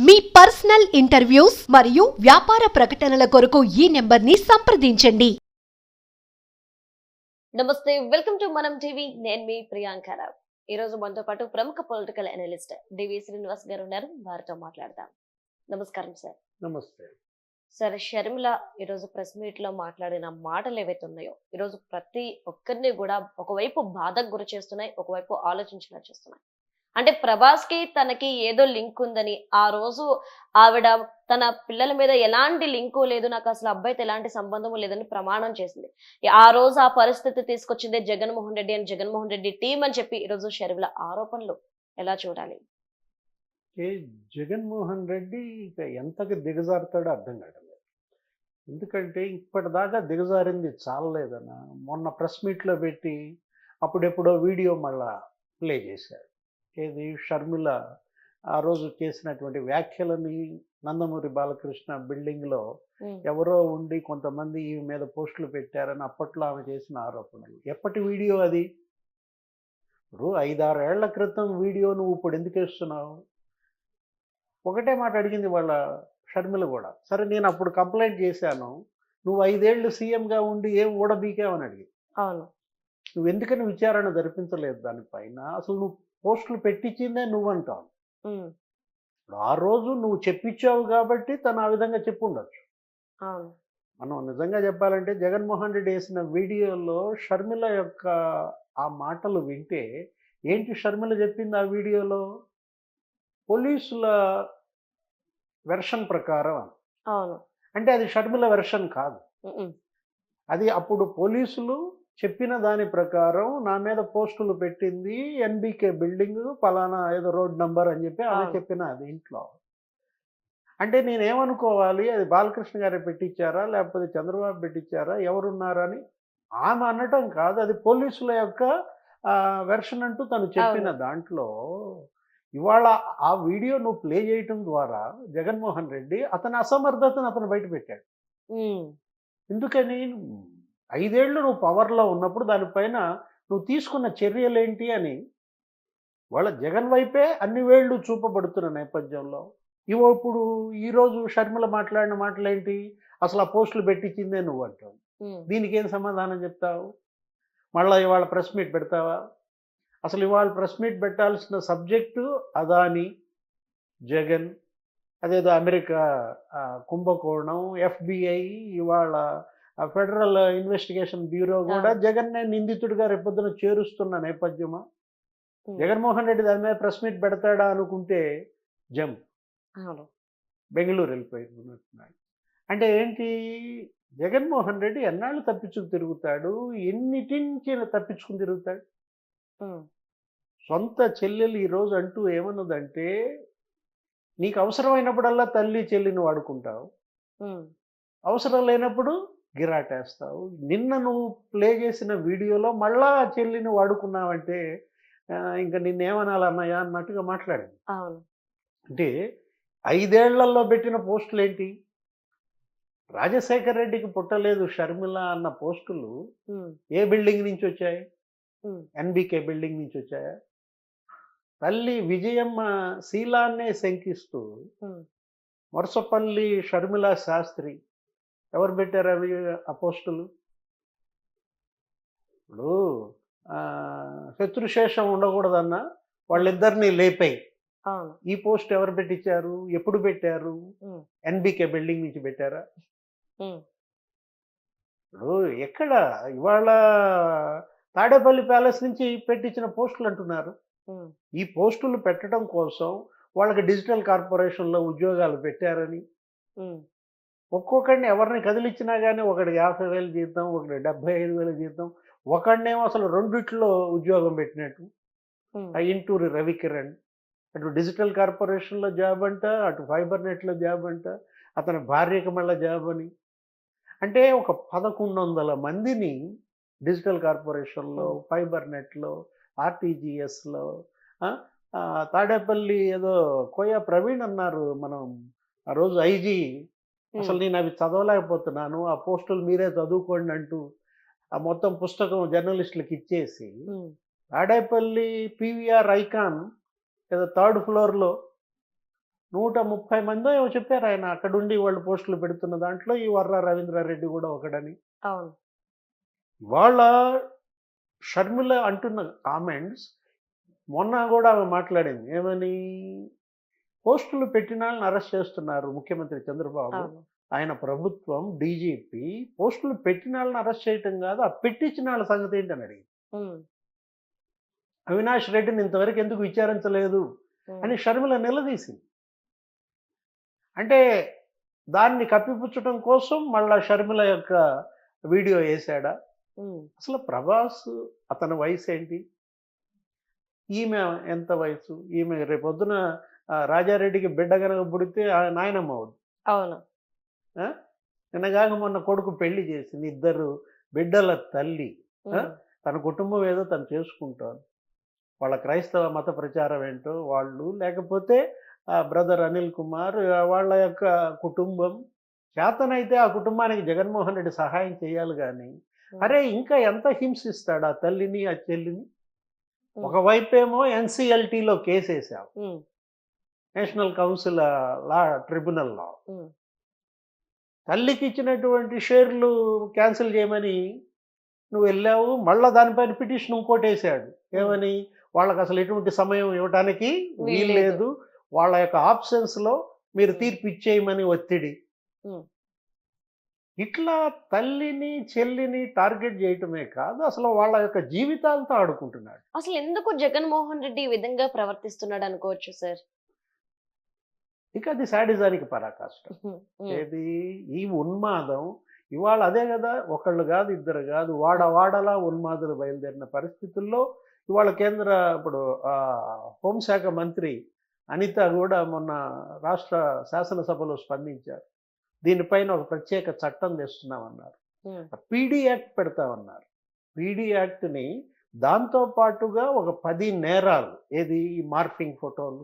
మీ personal interviews మరియు వ్యాపార ప్రకటనల కొరకు ఈ నెంబర్ని సంప్రదించండి. నమస్తే, వెల్కమ్ టు మనం టీవీ. నేను మీ ప్రియాంకరావు. ఈ రోజు మనతో పాటు ప్రముఖ పొలిటికల్ అనలిస్ట్ డివి శ్రీనివాస్ గారు ఉన్నారు. వారితో మాట్లాడదాం. నమస్కారం సార్. నమస్తే. సార్, షర్మిల ఈరోజు ప్రెస్ మీట్ లో మాట్లాడిన మాటలు ఏవైతే ఉన్నాయో ఈరోజు ప్రతి ఒక్కరిని కూడా ఒకవైపు బాధకు గురి చేస్తున్నాయి, ఒకవైపు ఆలోచించేలా చేస్తున్నాయి. అంటే ప్రభాస్ కి తనకి ఏదో లింక్ ఉందని, ఆ రోజు ఆవిడ తన పిల్లల మీద ఎలాంటి లింకు లేదు, నాకు అసలు అబ్బాయితో ఎలాంటి సంబంధము లేదని ప్రమాణం చేసింది. ఆ రోజు ఆ పరిస్థితి తీసుకొచ్చిందే జగన్మోహన్ రెడ్డి అని, జగన్మోహన్ రెడ్డి టీం అని చెప్పి ఈరోజు షర్మిల ఆరోపణలు ఎలా చూడాలి? జగన్మోహన్ రెడ్డి ఇక ఎంతకి దిగజారుతాడో అర్థం కావడం లేదు. ఎందుకంటే ఇప్పటిదాకా దిగజారింది చాలలేదన్న మొన్న ప్రెస్ మీట్లో పెట్టి అప్పుడెప్పుడో వీడియో మళ్ళా ప్లే చేశారు. ఏది షర్మిల ఆ రోజు చేసినటువంటి వ్యాఖ్యలని నందమూరి బాలకృష్ణ బిల్డింగ్లో ఎవరో ఉండి కొంతమంది ఈ మీద పోస్టులు పెట్టారని అప్పట్లో ఆమె చేసిన ఆరోపణలు. ఎప్పటి వీడియో అది? ఇప్పుడు 5-6 ఏళ్ల క్రితం వీడియో నువ్వు ఇప్పుడు ఎందుకు వేస్తున్నావు? ఒకటే మాట అడిగింది వాళ్ళ షర్మిల కూడా. సరే, నేను అప్పుడు కంప్లైంట్ చేశాను, నువ్వు 5 ఏళ్ళు సీఎంగా ఉండి ఏం ఊడబీకావని అడిగింది. అవును. నువ్వు ఎందుకని విచారణ జరిపించలేదు దానిపైన? అసలు నువ్వు పోస్టులు పెట్టించిందే నువ్వంటావు. ఇప్పుడు ఆ రోజు నువ్వు చెప్పించావు కాబట్టి తను ఆ విధంగా చెప్పుండొచ్చు. అవును. మనం నిజంగా చెప్పాలంటే జగన్మోహన్ రెడ్డి వేసిన వీడియోలో షర్మిల యొక్క ఆ మాటలు వింటే ఏంటి షర్మిల చెప్పింది ఆ వీడియోలో? పోలీసుల వెర్షన్ ప్రకారం అని. అవును. అంటే అది షర్మిల వెర్షన్ కాదు. అది అప్పుడు పోలీసులు చెప్పిన దాని ప్రకారం నా మీద పోస్టులు పెట్టింది ఎన్బికే బిల్డింగ్ పలానా ఏదో రోడ్ నంబర్ అని చెప్పి ఆమె చెప్పిన అది ఇంట్లో. అంటే నేనేమనుకోవాలి, అది బాలకృష్ణ గారే పెట్టించారా లేకపోతే చంద్రబాబు పెట్టించారా ఎవరున్నారని ఆమె అనటం కాదు. అది పోలీసుల యొక్క వెర్షన్ అంటూ తను చెప్పిన దాంట్లో ఇవాళ ఆ వీడియో నువ్వు ప్లే చేయటం ద్వారా జగన్మోహన్ రెడ్డి అతని అసమర్థతను అతను బయట పెట్టాడు. ఎందుకని? 5 ఏళ్ళు నువ్వు పవర్లో ఉన్నప్పుడు దానిపైన నువ్వు తీసుకున్న చర్యలేంటి అని వాళ్ళ జగన్ వైపే అన్ని వేళ్ళు చూపబడుతున్న నేపథ్యంలో ఇప్పుడు ఈరోజు షర్మిల మాట్లాడిన మాటలేంటి? అసలు ఆ పోస్టులు పెట్టించిందే నువ్వు అంటావు. దీనికి ఏం సమాధానం చెప్తావు? మళ్ళీ ఇవాళ ప్రెస్ మీట్ పెడతావా? అసలు ఇవాళ ప్రెస్ మీట్ పెట్టాల్సిన సబ్జెక్టు అదాని, జగన్, అదేదో అమెరికా కుంభకోణం, FBI, ఇవాళ ఫెడరల్ ఇన్వెస్టిగేషన్ బ్యూరో కూడా జగన్నే నిందితుడిగా రేపొద్దున చేరుస్తున్న నేపథ్యమా? జగన్మోహన్ రెడ్డి దాని మీద ప్రెస్ మీట్ పెడతాడా అనుకుంటే జంప్ బెంగళూరు వెళ్ళిపోయినట్టున్నాడు. అంటే ఏంటి? జగన్మోహన్ రెడ్డి ఎన్నాళ్ళు తప్పించుకు తిరుగుతాడు? ఎన్నిటించి తప్పించుకుని తిరుగుతాడు? సొంత చెల్లెలు ఈరోజు అంటూ ఏమన్నదంటే, నీకు అవసరమైనప్పుడల్లా తల్లి చెల్లిని వాడుకుంటావు, అవసరం లేనప్పుడు గిరాటేస్తావు. నిన్న నువ్వు ప్లే చేసిన వీడియోలో మళ్ళా చెల్లిని వాడుకున్నావంటే ఇంకా నిన్నేమనాలన్నయ్య అన్నట్టుగా మాట్లాడింది. అంటే 5 ఏళ్లలో పెట్టిన పోస్టులు ఏంటి? రాజశేఖర్ రెడ్డికి పుట్టలేదు షర్మిల అన్న పోస్టులు ఏ బిల్డింగ్ నుంచి వచ్చాయి? ఎన్బికే బిల్డింగ్ నుంచి వచ్చాయా? తల్లి విజయమ్మ శీలాన్నే శంకిస్తూ మొరసపల్లి షర్మిల శాస్త్రి ఎవరు పెట్టారు అవి ఆ పోస్టులు? ఇప్పుడు శత్రుశేషం ఉండకూడదన్న వాళ్ళిద్దరిని లేపాయి. ఈ పోస్ట్ ఎవరు పెట్టించారు? ఎప్పుడు పెట్టారు? ఎన్బికే బిల్డింగ్ నుంచి పెట్టారా? ఇప్పుడు ఎక్కడ? ఇవాళ తాడేపల్లి ప్యాలెస్ నుంచి పెట్టించిన పోస్టులు అంటున్నారు. ఈ పోస్టులు పెట్టడం కోసం వాళ్ళకి డిజిటల్ కార్పొరేషన్లో ఉద్యోగాలు పెట్టారని ఒక్కొక్కడిని ఎవరిని కదిలిచ్చినా కానీ ఒకడికి 50,000 జీతం, ఒకటి 75,000 జీతం, ఒకడినేమో అసలు రెండిట్లో ఉద్యోగం పెట్టినట్టు. ఇంటూరి రవికిరణ్ అటు డిజిటల్ కార్పొరేషన్లో జాబ్ అంట, అటు ఫైబర్ నెట్లో జాబ్ అంట, అతని భార్యకి మళ్ళీ జాబ్ అని. అంటే ఒక 1100 మందిని డిజిటల్ కార్పొరేషన్లో, ఫైబర్ నెట్లో, ఆర్టీజీఎస్లో, తాడేపల్లి ఏదో కోయ ప్రవీణ్ అన్నారు మనం ఆ రోజు ఐజీ, అసలు నేను అవి చదవలేకపోతున్నాను, ఆ పోస్టులు మీరే చదువుకోండి అంటూ ఆ మొత్తం పుస్తకం జర్నలిస్టులకు ఇచ్చేసి తాడేపల్లి PVR ఐకాన్ ఏదో 3rd ఫ్లోర్లో 130 మందో ఏమో చెప్పారు ఆయన అక్కడుండి వాళ్ళు పోస్టులు పెడుతున్న దాంట్లో ఈ వర్ర రవీంద్రారెడ్డి కూడా ఒకడని. అవును. వాళ్ళ షర్మిల అంటున్న కామెంట్స్ మొన్న కూడా ఆమె మాట్లాడింది ఏమని, పోస్టులు పెట్టిన వాళ్ళని అరెస్ట్ చేస్తున్నారు ముఖ్యమంత్రి చంద్రబాబు, అవును. ఆయన ప్రభుత్వం, డీజీపీ పోస్టులు పెట్టిన వాళ్ళని అరెస్ట్ చేయటం కాదు, ఆ పెట్టించిన వాళ్ళ సంగతి ఏంటని అడిగింది. ఉమ్, అవినాష్ రెడ్డిని ఇంతవరకు ఎందుకు విచారించలేదు ఉమ్, అని షర్మిల నిలదీసింది. అంటే దాన్ని కప్పిపుచ్చడం కోసం మళ్ళా షర్మిల యొక్క వీడియో వేశాడా? ఉమ్, అసలు ప్రభాస్ అతని వయసు ఏంటి, ఈమె ఎంత వయసు, ఈమె రేపొద్దున రాజారెడ్డికి బిడ్డ కనుక పుడితే నాయనమ్మ అవుద్ది. అవును. ఆ? నిన్నగాక మొన్న కొడుకు పెళ్లి చేసింది, ఇద్దరు బిడ్డల తల్లి. ఆ? ఉమ్, తన కుటుంబం ఏదో తను చేసుకుంటాను, వాళ్ళ క్రైస్తవ మత ప్రచారం ఏంటో వాళ్ళు, లేకపోతే బ్రదర్ అనిల్ కుమార్ వాళ్ళ యొక్క కుటుంబం, చేతనైతే ఆ కుటుంబానికి జగన్మోహన్ రెడ్డి సహాయం చేయాలి కానీ ఉమ్, అరే ఇంకా ఎంత హింసిస్తాడు ఆ తల్లిని ఆ చెల్లిని. ఉమ్, ఒకవైపేమో ఎన్సిఎల్టీలో కేసేసావు, ఉమ్, నేషనల్ కౌన్సిల్ లా ట్రిబ్యునల్లో ఉమ్, తల్లికి ఇచ్చినటువంటి షేర్లు క్యాన్సిల్ చేయమని నువ్వు వెళ్ళావు, మళ్ళీ దానిపైన పిటిషన్ ఇంకోటి వేసాడు ఏమని, వాళ్ళకి అసలు ఎటువంటి సమయం ఇవ్వడానికి వీల్లేదు, వాళ్ళ యొక్క ఆప్షన్స్లో మీరు తీర్పు ఇచ్చేయమని ఒత్తిడి. ఉమ్. ఇట్లా తల్లిని చెల్లిని టార్గెట్ చేయటమే కాదు, అసలు వాళ్ళ యొక్క జీవితాలతో ఆడుకుంటున్నాడు. అసలు ఎందుకు జగన్మోహన్ రెడ్డి ఈ విధంగా ప్రవర్తిస్తున్నాడు అనుకోవచ్చు సార్? ఇక అది శాడిజానికి పరాకాష్ట. ఏది ఈ ఉన్మాదం ఇవాళ అదే కదా, ఒకళ్ళు కాదు ఇద్దరు కాదు, వాడవాడలా ఉన్మాదులు బయలుదేరిన పరిస్థితుల్లో ఇవాళ కేంద్ర ఇప్పుడు హోంశాఖ మంత్రి అనిత కూడా మొన్న రాష్ట్ర శాసనసభలో స్పందించారు, దీనిపైన ఒక ప్రత్యేక చట్టం తెస్తున్నామన్నారు, పీడీ యాక్ట్ పెడతామన్నారు. పీడీ యాక్ట్ని దాంతో పాటుగా ఒక 10 నేరాలు, ఏది ఈ మార్ఫింగ్ ఫోటోలు,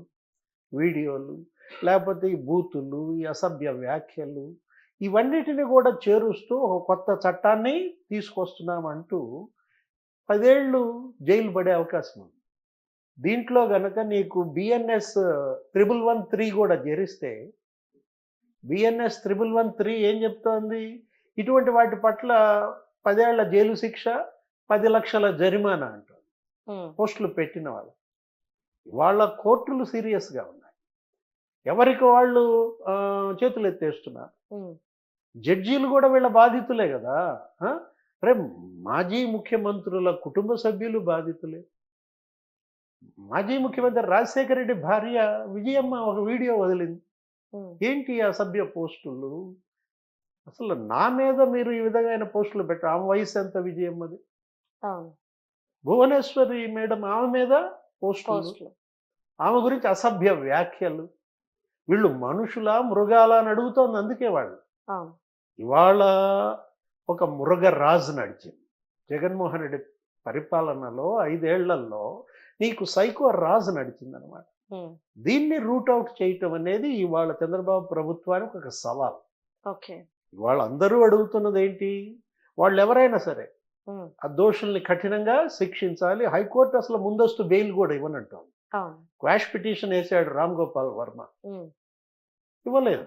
వీడియోలు, లేకపోతే ఈ బూతులు, ఈ అసభ్య వ్యాఖ్యలు, ఇవన్నిటిని కూడా చేరుస్తూ ఒక కొత్త చట్టాన్ని తీసుకొస్తున్నామంటూ 10 ఏళ్ళు జైలు పడే అవకాశం ఉంది. దీంట్లో గనక నీకు బిఎన్ఎస్ 1113 కూడా చేరిస్తే, బిఎన్ఎస్ 1113 ఏం చెప్తోంది, ఇటువంటి వాటి పట్ల 10 ఏళ్ల జైలు శిక్ష, 10 లక్షల జరిమానా అంటారు పోస్టులు పెట్టిన వాళ్ళు. వాళ్ళ కోర్టులు సీరియస్గా ఉన్నాయి, ఎవరికి వాళ్ళు చేతులు ఎత్తేస్తున్నారు. జడ్జీలు కూడా వీళ్ళ బాధితులే కదా. రే మాజీ ముఖ్యమంత్రుల కుటుంబ సభ్యులు బాధితులే. మాజీ ముఖ్యమంత్రి రాజశేఖర రెడ్డి భార్య విజయమ్మ ఒక వీడియో వదిలింది, ఏంటి అసభ్య పోస్టులు, అసలు నా మీద మీరు ఈ విధమైన పోస్టులు పెట్టారు. ఆమె వయసు ఎంత విజయమ్మది, భువనేశ్వరి మేడం ఆమె మీద పోస్టులు, ఆమె గురించి అసభ్య వ్యాఖ్యలు. వీళ్ళు మనుషుల మృగాల అని అడుగుతోంది. అందుకే వాళ్ళు ఇవాళ ఒక మృగరాజు నడిచింది జగన్మోహన్ రెడ్డి పరిపాలనలో 5 ఏళ్లలో, నీకు సైకో రాజు నడిచిందనమాట. దీన్ని రూట్ అవుట్ చేయటం అనేది ఇవాళ చంద్రబాబు ప్రభుత్వానికి ఒక సవాల్. ఇవాళ అందరూ అడుగుతున్నది ఏంటి, వాళ్ళు ఎవరైనా సరే ఆ దోషుల్ని కఠినంగా శిక్షించాలి. హైకోర్టు అసలు ముందస్తు బెయిల్ కూడా ఇవ్వనంటాం. క్వాష్ పిటిషన్ వేసాడు రామ్ గోపాల్ వర్మ, ఇవ్వలేదు.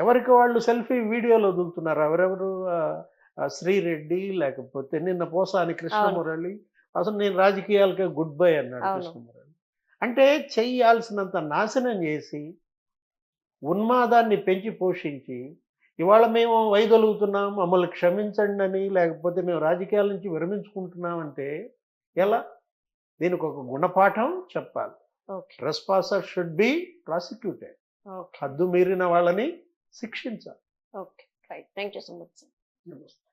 ఎవరికి వాళ్ళు సెల్ఫీ వీడియోలు వదులుతున్నారు. ఎవరెవరు, శ్రీరెడ్డి, లేకపోతే నిన్న పోసాని కృష్ణమురళి, అసలు నేను రాజకీయాలకే గుడ్ బై అన్నాడు కృష్ణమురళి. అంటే చెయ్యాల్సినంత నాశనం చేసి ఉన్మాదాన్ని పెంచి పోషించి ఇవాళ మేము వైదొలుగుతున్నాం, మమ్మల్ని క్షమించండి అని, లేకపోతే మేము రాజకీయాల నుంచి విరమించుకుంటున్నామంటే ఎలా? దీనికి ఒక గుణపాఠం చెప్పాలి. ట్రెస్పాసర్ షుడ్ బి ప్రాసిక్యూటెడ్. హద్దు మీరిన వాళ్ళని శిక్షించాలి. Okay, right. Thank you so much sir. నమస్తే.